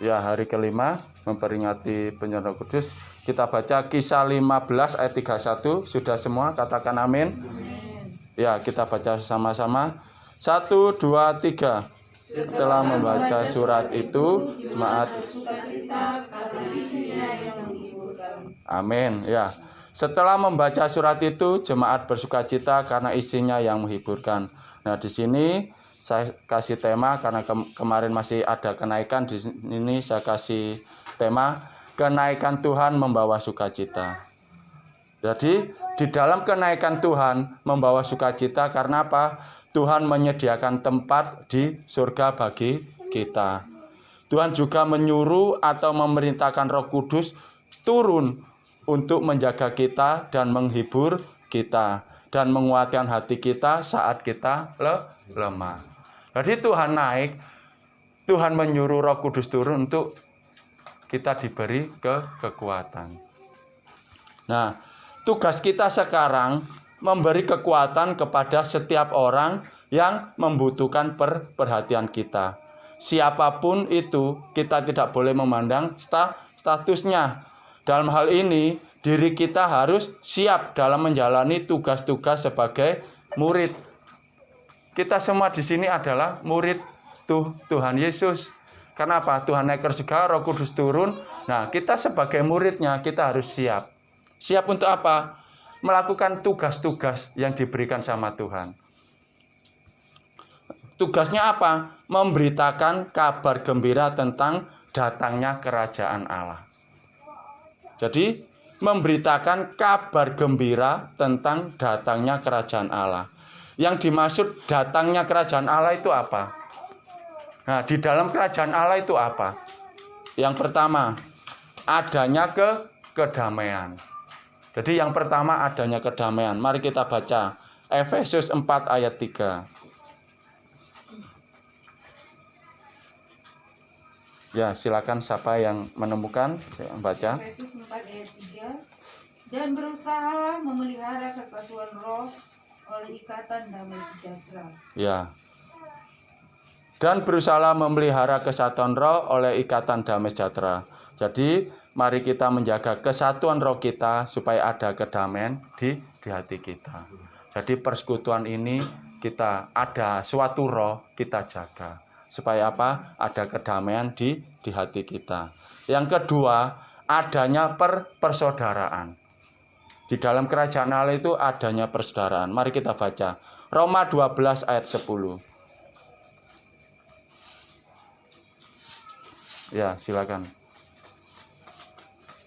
Ya, hari kelima memperingati penyerahan Roh Kudus. Kita baca Kisah 15 ayat 31. Sudah semua katakan amin. Ya, kita baca sama-sama. 1, 2, 3. Setelah membaca surat itu, jemaat amin. Ya. Setelah membaca surat itu, jemaat bersukacita karena isinya yang menghiburkan. Nah, di sini saya kasih tema karena kemarin masih ada kenaikan, di sini saya kasih tema kenaikan Tuhan membawa sukacita. Jadi, di dalam kenaikan Tuhan membawa sukacita karena apa? Tuhan menyediakan tempat di surga bagi kita. Tuhan juga menyuruh atau memerintahkan Roh Kudus turun untuk menjaga kita dan menghibur kita dan menguatkan hati kita saat kita lemah. Jadi Tuhan naik, Tuhan menyuruh Roh Kudus turun untuk kita diberi kekuatan. Nah, tugas kita sekarang memberi kekuatan kepada setiap orang yang membutuhkan perhatian kita. Siapapun itu, kita tidak boleh memandang statusnya. Dalam hal ini, diri kita harus siap dalam menjalani tugas-tugas sebagai murid. Kita semua di sini adalah murid Tuhan Yesus. Kenapa? Tuhan naik ke surga, Roh Kudus turun. Nah, kita sebagai muridnya, kita harus siap. Siap untuk apa? Melakukan tugas-tugas yang diberikan sama Tuhan. Tugasnya apa? Memberitakan kabar gembira tentang datangnya kerajaan Allah. Jadi, memberitakan kabar gembira tentang datangnya kerajaan Allah. Yang dimaksud datangnya kerajaan Allah itu apa? Nah, di dalam kerajaan Allah itu apa? Yang pertama, adanya kedamaian. Jadi yang pertama adanya kedamaian. Mari kita baca Efesus 4 ayat 3. Ya, silakan siapa yang menemukan, saya baca. Efesus 4 ayat 3. Dan berusaha memelihara kesatuan roh oleh ikatan damai sejahtera. Ya. Dan berusaha memelihara kesatuan roh oleh ikatan damai sejahtera. Jadi, mari kita menjaga kesatuan roh kita supaya ada kedamaian di hati kita. Jadi persekutuan ini kita ada suatu roh kita jaga. Supaya apa? Ada kedamaian di hati kita. Yang kedua, adanya persaudaraan. Di dalam kerajaan Allah itu adanya persaudaraan. Mari kita baca. Roma 12 ayat 10. Ya, silakan.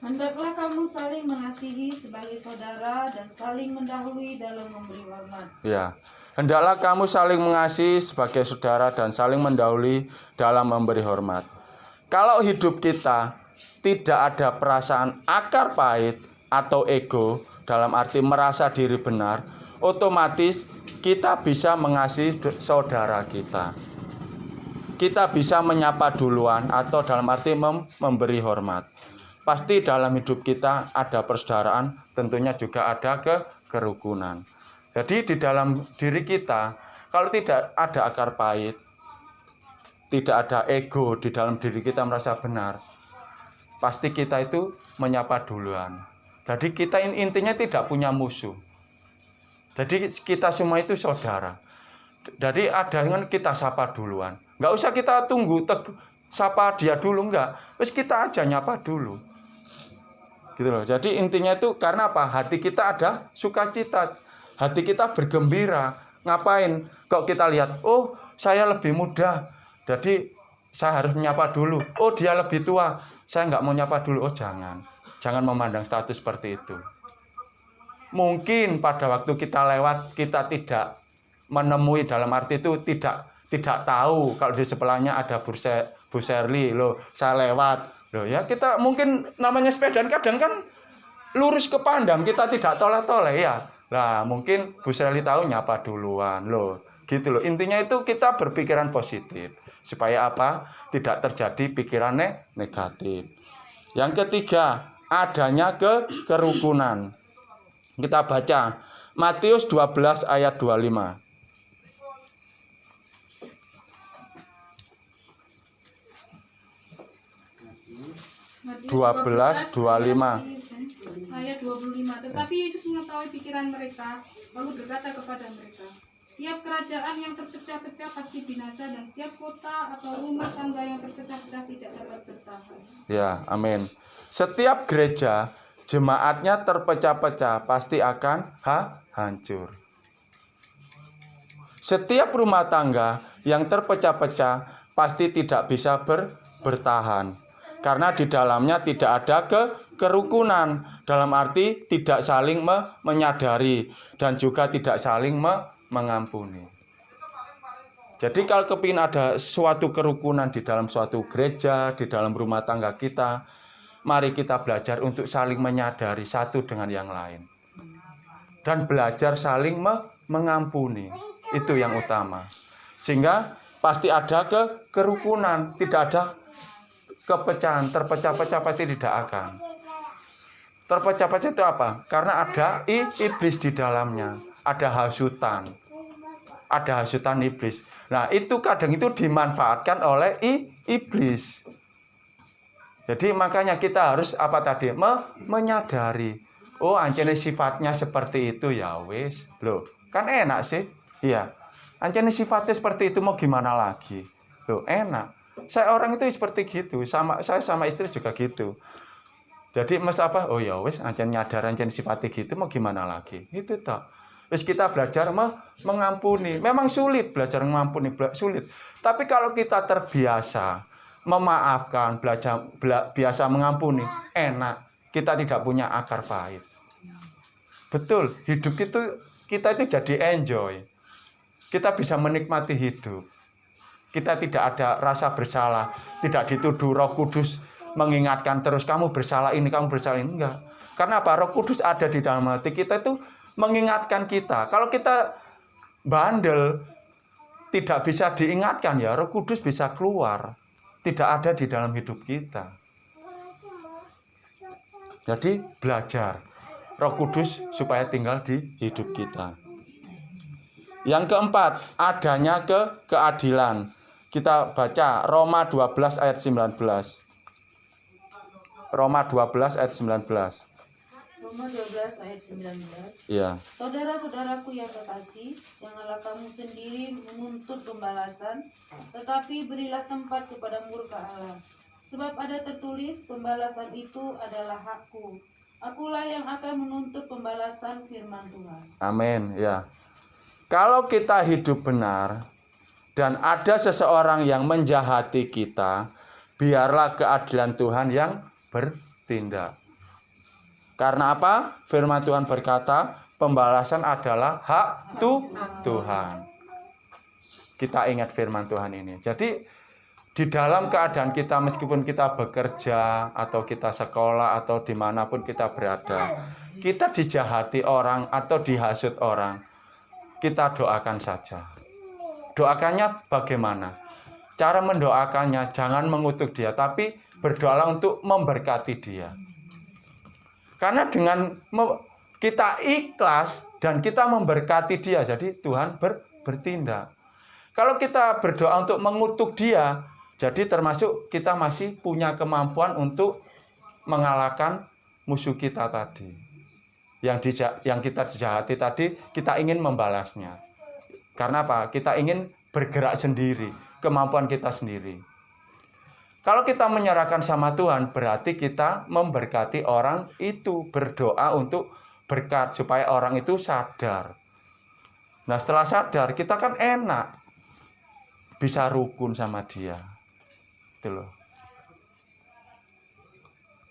Hendaklah kamu saling mengasihi sebagai saudara dan saling mendahului dalam memberi hormat. Ya. Hendaklah kamu saling mengasihi sebagai saudara dan saling mendahului dalam memberi hormat. Kalau hidup kita tidak ada perasaan akar pahit atau ego, dalam arti merasa diri benar, otomatis kita bisa mengasihi saudara kita. Kita bisa menyapa duluan atau dalam arti memberi hormat. Pasti dalam hidup kita ada persaudaraan, tentunya juga ada kerukunan. Jadi di dalam diri kita, kalau tidak ada akar pahit, tidak ada ego di dalam diri kita merasa benar, pasti kita itu menyapa duluan. Jadi kita intinya tidak punya musuh. Jadi kita semua itu saudara. Jadi ada yang kita sapa duluan. Nggak usah kita tunggu sapa dia dulu, enggak. Terus kita aja nyapa dulu. Gitu loh. Jadi intinya itu karena apa? Hati kita ada sukacita. Hati kita bergembira. Ngapain? Kok kita lihat, oh saya lebih muda, jadi saya harus menyapa dulu. Oh dia lebih tua, saya nggak mau nyapa dulu. Oh jangan. Jangan memandang status seperti itu. Mungkin pada waktu kita lewat, kita tidak menemui, dalam arti itu tidak tahu kalau di sebelahnya ada Bu Sherly. Loh, saya lewat. Loh ya, kita mungkin namanya sepedaan kadang kan lurus ke pandang, kita tidak toleh-toleh ya. Lah, mungkin Bu Sherly tahu nyapa duluan. Loh, gitu loh. Intinya itu kita berpikiran positif. Supaya apa? Tidak terjadi pikiran negatif. Yang ketiga, adanya kerukunan. Kita baca Matius 12 ayat 25. 12, 25. Ayat 25. Tetapi Yesus mengetahui pikiran mereka, lalu berkata kepada mereka, setiap kerajaan yang terpecah-pecah pasti binasa, dan setiap kota atau rumah tangga yang terpecah-pecah tidak dapat bertahan. Ya, amin. Setiap gereja jemaatnya terpecah-pecah pasti akan hancur. Setiap rumah tangga yang terpecah-pecah pasti tidak bisa bertahan. Karena di dalamnya tidak ada kerukunan. Dalam arti tidak saling menyadari dan juga tidak saling mengampuni. Jadi kalau kepingin ada suatu kerukunan di dalam suatu gereja, di dalam rumah tangga kita, mari kita belajar untuk saling menyadari satu dengan yang lain. Dan belajar saling mengampuni. Itu yang utama. Sehingga pasti ada kerukunan, tidak ada kepecahan, terpecah-pecah pasti tidak akan. Terpecah-pecah itu apa? Karena ada iblis di dalamnya, ada hasutan. Ada hasutan iblis. Nah, itu kadang itu dimanfaatkan oleh iblis. Jadi makanya kita harus apa tadi? Menyadari. Oh, ancene sifatnya seperti itu ya wis. Loh, kan enak sih. Iya. Ancene sifatnya seperti itu mau gimana lagi? Loh, enak. Saya orang itu seperti gitu. Saya sama istri juga gitu. Jadi mas apa? Oh ya wis, ancen nyadar ancen sifatnya gitu mau gimana lagi? Itu tak. Terus kita belajar mengampuni. Memang sulit belajar mengampuni, sulit. Tapi kalau kita terbiasa memaafkan, biasa mengampuni, enak. Kita tidak punya akar pahit. Betul, hidup itu kita itu jadi enjoy. Kita bisa menikmati hidup. Kita tidak ada rasa bersalah, tidak dituduh Roh Kudus mengingatkan terus kamu bersalah ini, kamu bersalah ini, enggak. Karena apa? Roh Kudus ada di dalam hati kita itu mengingatkan kita. Kalau kita bandel, tidak bisa diingatkan ya, Roh Kudus bisa keluar. Tidak ada di dalam hidup kita. Jadi belajar Roh Kudus supaya tinggal di hidup kita. Yang keempat, adanya keadilan. Kita baca Roma 12 ayat 19. Roma 12 ayat 19. Roma 12 ayat 19. Iya. Saudara-saudaraku yang kekasih, janganlah kamu sendiri menuntut pembalasan, tetapi berilah tempat kepada murka Allah. Sebab ada tertulis, pembalasan itu adalah hakku. Akulah yang akan menuntut pembalasan, firman Tuhan. Amin, ya. Kalau kita hidup benar dan ada seseorang yang menjahati kita, biarlah keadilan Tuhan yang bertindak. Karena apa? Firman Tuhan berkata, pembalasan adalah hak Tuhan. Kita ingat firman Tuhan ini. Jadi di dalam keadaan kita, meskipun kita bekerja atau kita sekolah atau dimanapun kita berada, kita dijahati orang atau dihasut orang, kita doakan saja. Doakannya bagaimana? Cara mendoakannya jangan mengutuk dia, tapi berdoalah untuk memberkati dia. Karena dengan kita ikhlas dan kita memberkati dia, jadi Tuhan bertindak. Kalau kita berdoa untuk mengutuk dia, jadi termasuk kita masih punya kemampuan untuk mengalahkan musuh kita tadi. Yang kita dijahati tadi, kita ingin membalasnya. Karena apa? Kita ingin bergerak sendiri, kemampuan kita sendiri. Kalau kita menyerahkan sama Tuhan, berarti kita memberkati orang itu, berdoa untuk berkat supaya orang itu sadar. Nah, setelah sadar, kita kan enak bisa rukun sama dia. Itu loh.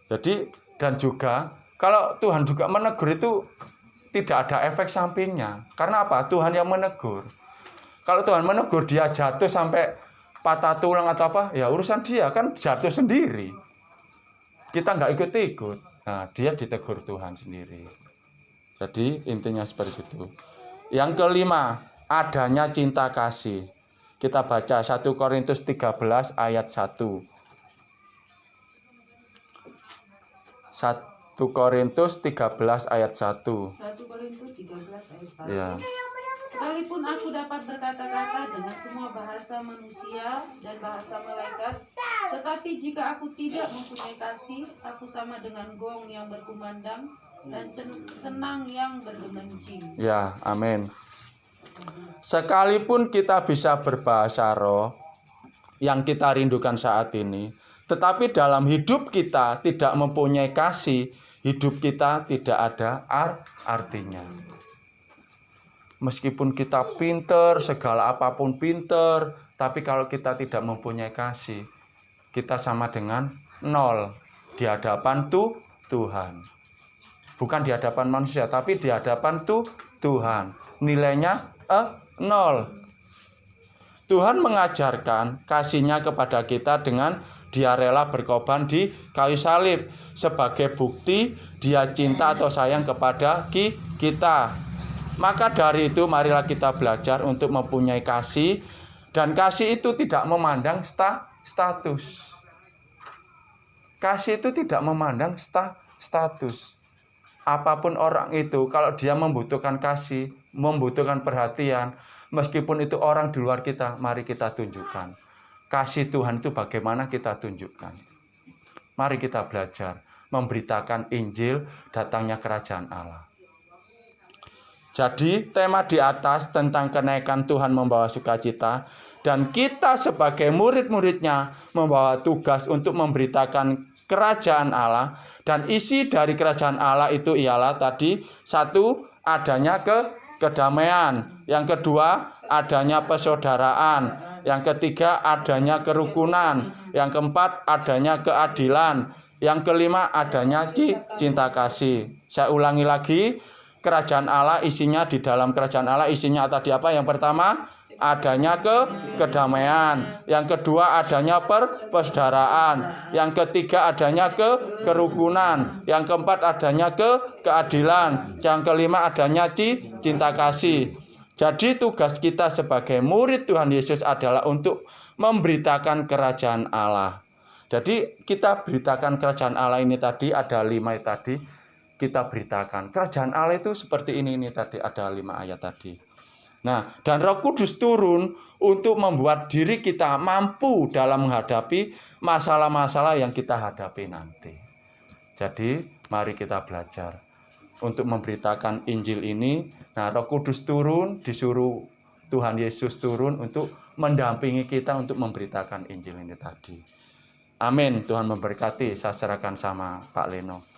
Jadi, dan juga kalau Tuhan juga menegur itu tidak ada efek sampingnya. Karena apa? Tuhan yang menegur. Kalau Tuhan menegur dia jatuh sampai patah tulang atau apa, ya urusan dia, kan jatuh sendiri. Kita nggak ikut-ikut. Nah, dia ditegur Tuhan sendiri. Jadi intinya seperti itu. Yang kelima, adanya cinta kasih. Kita baca 1 Korintus 13 ayat 1. 1 Korintus 13 ayat 1. 1 Korintus 13 ayat 1. Ya. Sekalipun aku dapat berkata-kata dengan semua bahasa manusia dan bahasa malaikat, tetapi Tetapi jika aku tidak mempunyai kasih, aku sama dengan gong yang berkumandang dan senang yang bergemencing. Ya, amin. Sekalipun kita bisa berbahasa roh yang kita rindukan saat ini, tetapi dalam hidup kita tidak mempunyai kasih, hidup kita tidak ada artinya. Meskipun kita pinter, segala apapun pinter, tapi kalau kita tidak mempunyai kasih, kita sama dengan nol di hadapan Tuhan. Bukan di hadapan manusia, tapi di hadapan Tuhan. Nilainya nol. Tuhan mengajarkan kasih-Nya kepada kita dengan Dia rela berkorban di kayu salib sebagai bukti Dia cinta atau sayang kepada kita. Maka dari itu marilah kita belajar untuk mempunyai kasih, dan kasih itu tidak memandang status. Kasih itu tidak memandang status. Apapun orang itu, kalau dia membutuhkan kasih, membutuhkan perhatian, meskipun itu orang di luar kita, mari kita tunjukkan. Kasih Tuhan itu bagaimana kita tunjukkan. Mari kita belajar memberitakan Injil, datangnya kerajaan Allah. Jadi tema di atas tentang kenaikan Tuhan membawa sukacita, dan kita sebagai murid-muridnya membawa tugas untuk memberitakan kerajaan Allah. Dan isi dari kerajaan Allah itu ialah tadi, satu, adanya kedamaian. Yang kedua, adanya persaudaraan. Yang ketiga, adanya kerukunan. Yang keempat, adanya keadilan. Yang kelima, adanya cinta kasih. Saya ulangi lagi, kerajaan Allah isinya, di dalam kerajaan Allah isinya tadi apa? Yang pertama, adanya kedamaian. Yang kedua, adanya persaudaraan. Yang ketiga, adanya kerukunan. Yang keempat, adanya keadilan. Yang kelima, adanya cinta kasih. Jadi tugas kita sebagai murid Tuhan Yesus adalah untuk memberitakan kerajaan Allah. Jadi kita beritakan kerajaan Allah ini tadi, ada 5 tadi. Kita beritakan kerajaan Allah itu seperti ini tadi, ada 5 ayat tadi. Nah, dan Roh Kudus turun untuk membuat diri kita mampu dalam menghadapi masalah-masalah yang kita hadapi nanti. Jadi, mari kita belajar untuk memberitakan Injil ini. Nah, Roh Kudus turun, disuruh Tuhan Yesus turun untuk mendampingi kita untuk memberitakan Injil ini tadi. Amin. Tuhan memberkati. Saya serahkan sama Pak Leno.